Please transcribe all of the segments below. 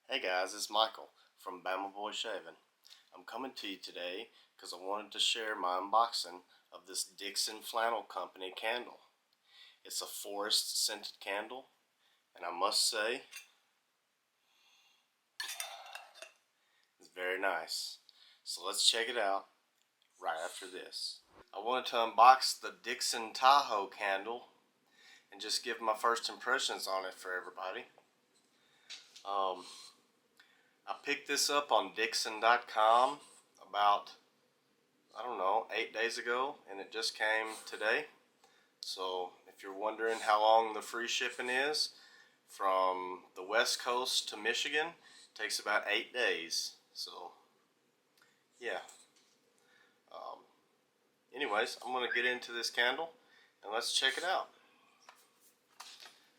Hey guys, it's Michael from Bama Boy Shaving. I'm coming to you today because I wanted to share my unboxing of this Dixxon Flannel Company candle. It's a forest scented candle, and I must say, it's very nice. So let's check it out right after this. I wanted to unbox the Dixxon Tahoe candle and just give my first impressions on it for everybody. I picked this up on Dixxon.com about, I don't know, 8 days ago, and it just came today. So if you're wondering how long the free shipping is, from the West Coast to Michigan, it takes about 8 days. So yeah. Anyways, I'm going to get into this candle and let's check it out.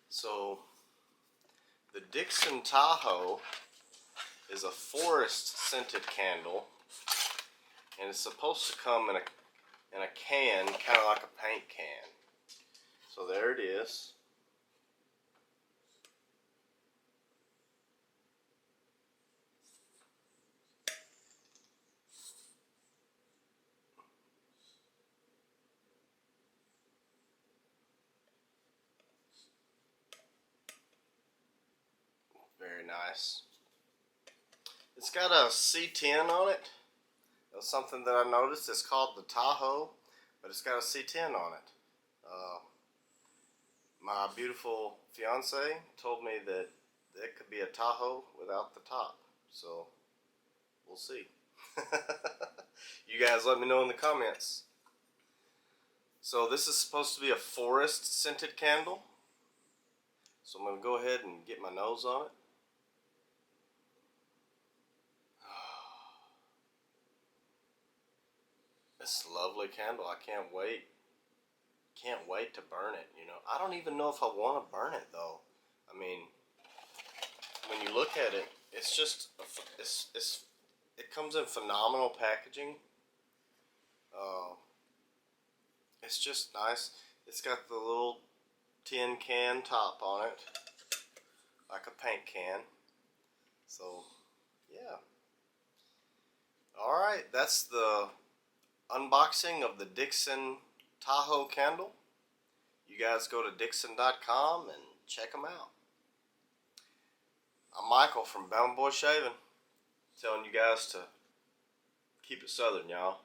So the Dixxon Tahoe is a forest scented candle, and it's supposed to come in a can, kind of like a paint can. So there it is. Very nice. It's got a C10 on it. That's something that I noticed. It's called the Tahoe, but it's got a C10 on it. My beautiful fiance told me that it could be a Tahoe without the top. So we'll see. You guys let me know in the comments. So this is supposed to be a forest scented candle. So I'm going to go ahead and get my nose on it. It's a lovely candle. I can't wait. Can't wait to burn it, you know. I don't even know if I want to burn it though. I mean, when you look at it, it's just it comes in phenomenal packaging. It's just nice. It's got the little tin can top on it, like a paint can. So yeah. Alright, that's the unboxing of the Dixxon Tahoe candle. You guys go to Dixxon.com and check them out. I'm Michael from Bama Boy Shaving, telling you guys to keep it southern, y'all.